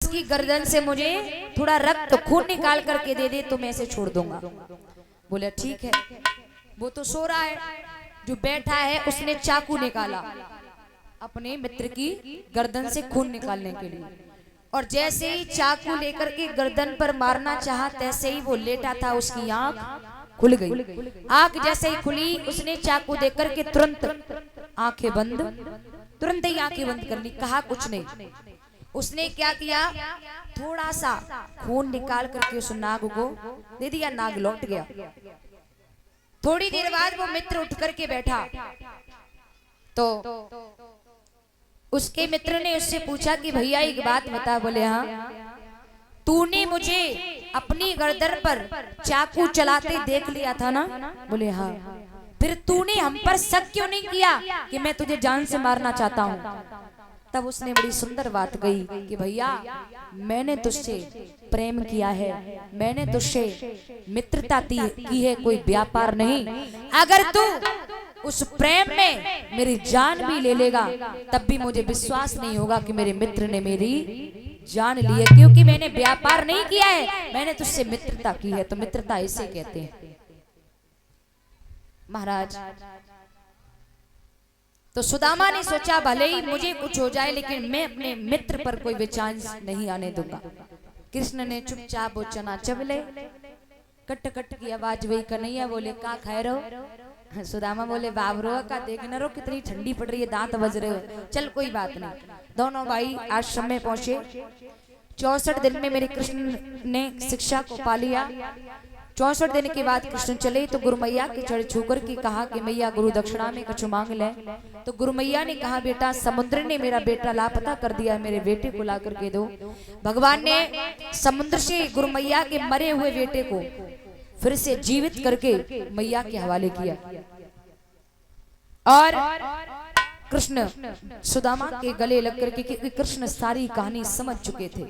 इसकी गर्दन से मुझे थोड़ा रक्त खून निकाल करके दे दे तो मैं इसे छोड़ दूंगा। बोले ठीक है। वो तो सो रहा है, जो बैठा है उसने चाकू निकाला अपने मित्र की गर्दन से खून निकालने के लिए, और जैसे ही चाकू लेकर के गर्दन पर मारना चाहा तैसे ही वो लेटा था उसकी आंख खुल गई। आंख जैसे ही खुली उसने चाकू देकर के तुरंत आंखें बंद, तुरंत ही आंखें बंद कर ली, कहा कुछ नहीं। उसने क्या किया, थोड़ा सा खून निकाल करके उस नाग को दे दिया, नाग लौट गया। थोड़ी देर बाद वो मित्र उठ करके बैठा तो उसके मित्र ने उससे पूछा कि भैया एक बात बता। बोले हाँ। तूने मुझे अपनी गर्दन पर चाकू चलाते देख लिया था ना? बोले हाँ। फिर तूने हम पर शक क्यों नहीं किया कि मैं तुझे जान से मारना चाहता हूँ? तब उसने बड़ी सुंदर बात कही कि भैया मैंने तुझसे प्रेम किया है, मैंने तुझसे मित्रता की है, कोई व्यापार नहीं। अगर तू उस प्रेम में मेरी जान भी ले लेगा तब भी मुझे विश्वास नहीं होगा कि मेरे मित्र ने मेरी जान ली है, क्योंकि मैंने व्यापार नहीं किया है, मैंने तुझसे मित्रता की है। तो मित्रता इसे कहते हैं महाराज। तो सुदामा ने सोचा भले ही मुझे कुछ हो जाए लेकिन मैं अपने मित्र पर कोई विचांस नहीं आने दूंगा। कृष्ण ने चुपचाप वो चना चबले, कट कट की आवाज वही कन्हैया बोले का खाए रहो। सुदामा बोले बाबरो का देख न रो कितनी ठंडी पड़ रही है, दांत बज रहे हो। चल कोई बात नहीं। दोनों भाई आश्रम में पहुंचे। 64 दिन में मेरे कृष्ण ने शिक्षा को पा लिया। 64 दिन के बाद कृष्ण चले तो गुरु मैया के चढ़ छूकर के कहा कि मैया गुरु दक्षिणा में कुछ मांग ले। तो गुरु मैया ने कहा बेटा समुद्र ने मेरा बेटा लापता कर दिया, मेरे बेटे को ला करके दो। भगवान ने समुद्र से गुरु मैया के मरे हुए बेटे को फिर से जीवित करके मैया के हवाले किया। और कृष्ण सुदामा के गले लग करके, क्योंकि कृष्ण सारी कहानी समझ चुके थे,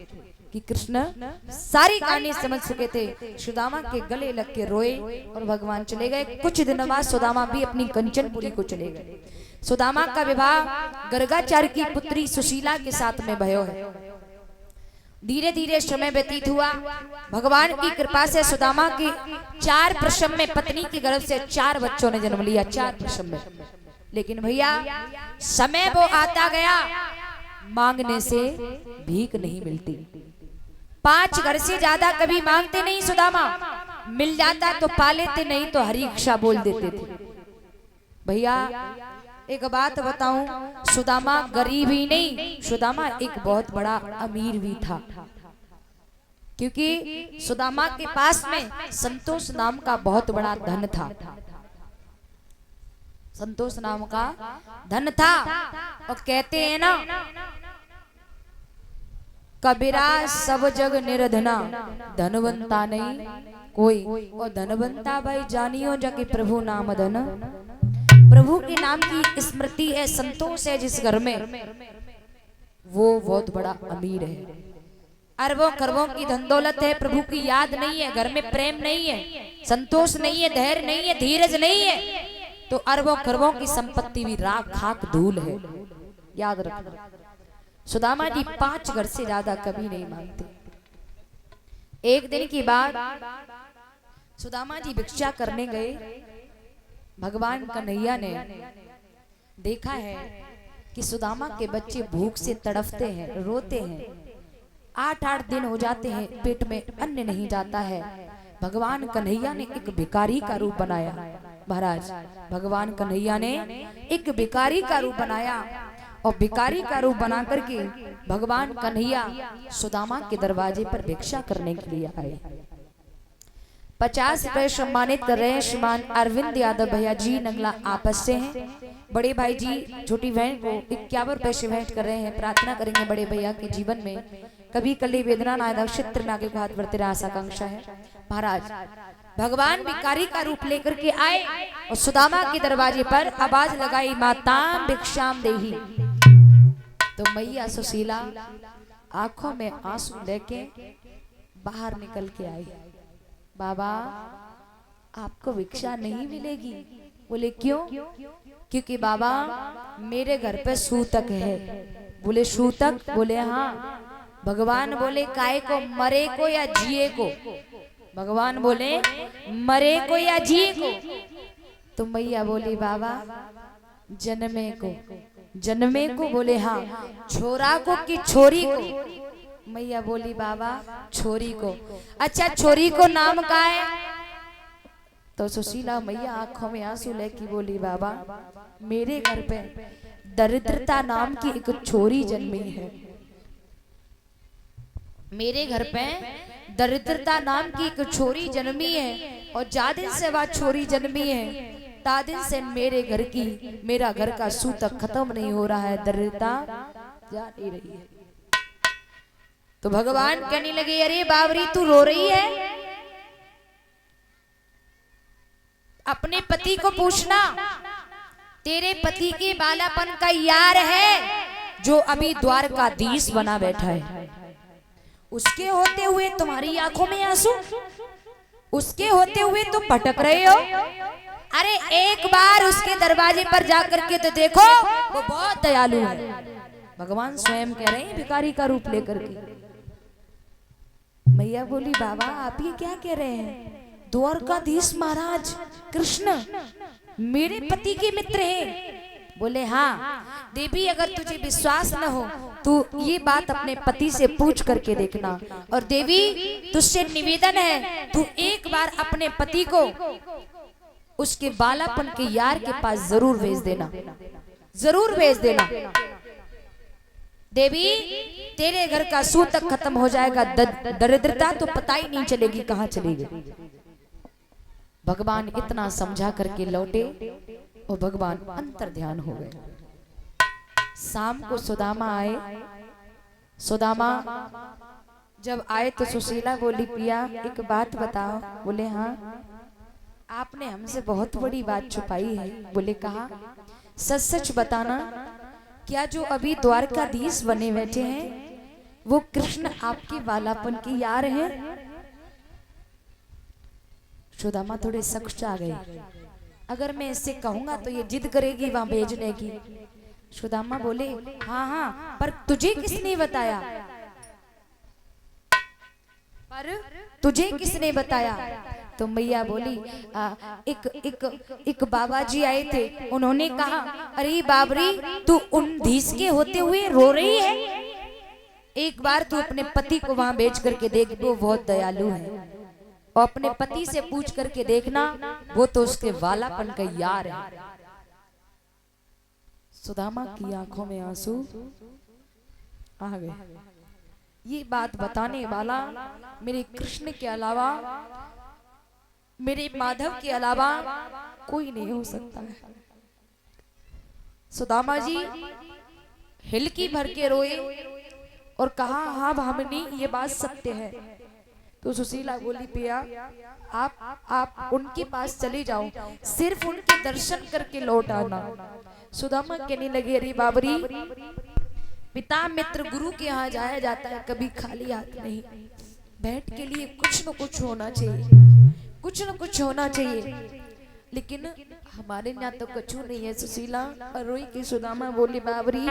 कि कृष्ण सारी कहानी समझ चुके थे, सुदामा के गले लग के रोए और भगवान चले गए। कुछ दिनों बाद सुदामा भी अपनी कंचनपुरी को चले गए। सुदामा का विवाह गर्गाचार्य की पुत्री सुशीला के साथ में भयो है। धीरे धीरे समय व्यतीत हुआ। भगवान की कृपा से सुदामा की 4 प्रसव में पत्नी के गर्भ से 4 बच्चों ने जन्म लिया, 4 प्रसव में। लेकिन भैया समय वो आता गया, मांगने से भीख नहीं मिलती। 5 घर से ज्यादा कभी मांगते नहीं सुदामा, मिल जाता तो पा लेते, नहीं तो हरी इच्छा बोल देते थे। भैया एक बात बताऊं, सुदामा गरीब ही नहीं, सुदामा एक बहुत बड़ा अमीर भी था। क्योंकि सुदामा के पास में संतोष नाम का बहुत बड़ा धन था। संतोष नाम का धन था। और कहते हैं ना कबीरा सब जग निर्धना, धनवंता नहीं कोई। और धनवंता भाई जानियो जाके प्रभु नाम धन। प्रभु के नाम की स्मृति है, संतोष है जिस घर में, वो बहुत बड़ा अमीर है। अरबों खरबों की धन दौलत है, प्रभु की याद नहीं है, घर में प्रेम नहीं है, संतोष नहीं है, धैर्य नहीं है, धीरज नहीं है, तो अरबों खरबों की संपत्ति भी राख खाक धूल है। याद रखना। सुदामा जी 5 घर से ज्यादा कभी नहीं मांगते। एक दिन की बात, सुदामा जी भिक्षा करने गए। भगवान कन्हैया ने देखा है कि सुदामा के बच्चे भूख से तड़फते हैं, रोते हैं। 8-8 दिन हो जाते हैं, पेट में अन्न नहीं जाता है। भगवान कन्हैया ने एक भिखारी का रूप बनाया। महाराज भगवान कन्हैया ने एक भिखारी का रूप बनाया, और भिखारी का रूप बना करके भगवान कन्हैया सुदामा के दरवाजे पर भिक्षा करने के लिए आए। 50 रुपए सम्मानित कर रहे हैं श्रीमान अरविंद यादव भैया जी, नंगला आपस से हैं। बड़े भाई जी छोटी बहन को 51 रुपए से भेंट कर रहे हैं। प्रार्थना करेंगे बड़े भैया के जीवन में कभी कली वेदना ना क्षेत्र में आगे हाथ बढ़ते रहा, आकांक्षा है। महाराज भगवान भिखारी का रूप लेकर के आए और सुदामा के दरवाजे पर आवाज लगाई, माताम भिक्षाम देही। तो मैया सुशीला आंखों में आंसू लेके बाहर निकल के आई। बाबा आपको भिक्षा नहीं मिलेगी। बोले क्यों? क्योंकि बाबा मेरे घर पे सूतक है। बोले सूतक? बोले हाँ। भगवान बोले काय को, मरे को या जिए को? भगवान बोले मरे को या जिए को? तो मैया बोली बाबा जन्मे को। जन्मे को? बोले हाँ। छोरा को कि छोरी को? मैया बोली बाबा छोरी को। अच्छा छोरी को नाम का है? तो सुशीला मैया आंखों में आंसू लेके बोली बाबा मेरे घर पे दरिद्रता नाम की एक छोरी जन्मी है। मेरे घर पे दरिद्रता नाम की एक छोरी जन्मी है और जा दिन से वह छोरी जन्मी है ता दिन से मेरा घर का सूतक खत्म नहीं हो रहा है, दरिद्रता जा नहीं रही है। तो भगवान कहने लगे अरे बावरी तू रो रही है, अपने पति को पूछना, तेरे पति के बालापन का यार है जो अभी द्वारकाधीश बना बैठा है। उसके होते हुए तुम्हारी आंखों में आंसू, उसके होते हुए तुम भटक रहे हो। अरे एक बार उसके दरवाजे पर जाकर के तो देखो, वो बहुत दयालु है। भगवान स्वयं कह रहे हैं भिखारी का रूप लेकर के। मैया बोली बाबा आप ये क्या कह रहे हैं? द्वारकाधीश महाराज कृष्ण मेरे पति के मित्र हैं। बोले हाँ देवी अगर तुझे विश्वास न हो तू ये बात अपने पति से पूछ करके देखना। और देवी तुझसे निवेदन है तू एक बार अपने पति को उसके बालापन के यार के पास जरूर भेज देना, जरूर भेज देना। देवी तेरे घर का सूतक खत्म हो जाएगा, दरिद्रता तो पता ही नहीं चलेगी कहाँ चलेगी। भगवान इतना समझा करके लौटे और भगवान अंतर ध्यान हो गए। शाम को सुदामा आए। सुदामा जब आए तो सुशीला बोली पिया एक बात बताओ। बोले हाँ आपने हमसे बहुत बड़ी बात छुपाई है। बोले कहा? सच सच बताना, क्या जो अभी द्वारकाधीश बने बैठे हैं वो कृष्ण आपके बालापन के यार हैं? सुदामा थोड़े सख्त आ गए, अगर मैं इससे कहूंगा तो ये जिद करेगी वहां भेजने की। सुदामा बोले हाँ हाँ पर तुझे किसने बताया? पर तुझे किसने बताया? तो मैया बोली एक बाबा जी आए थे, उन्होंने कहा अरे बाबरी तू उन धीस के होते हुए रो रही है, एक बार तू अपने पति को वहां भेज करके देख, वो बहुत दयालु है। और अपने पति से पूछ करके देखना, वो तो उसके वालापन का यार है। सुदामा की आंखों में आंसू आ गए। ये बात बताने वाला मेरे कृष्ण के अलावा, मेरे माधव के अलावा कोई नहीं हो सकता है। सुदामा जी हिलकी भर के रोए और कहा हाँ भामिनी ये बात सत्य है। तो सुशीला बोली पिया आप उनके पास चले जाओ, सिर्फ उनके दर्शन करके लौट आना। सुदामा कहने लगे अरे बाबरी पिता मित्र गुरु के यहाँ जाया जाता है, कभी खाली हाथ नहीं। भेंट के लिए कुछ न कुछ होना चाहिए, कुछ न कुछ होना चाहिए, लेकिन हमारे यहाँ तो कछु नहीं है। सुशीला और रोई की सुदामा बोली बाबरी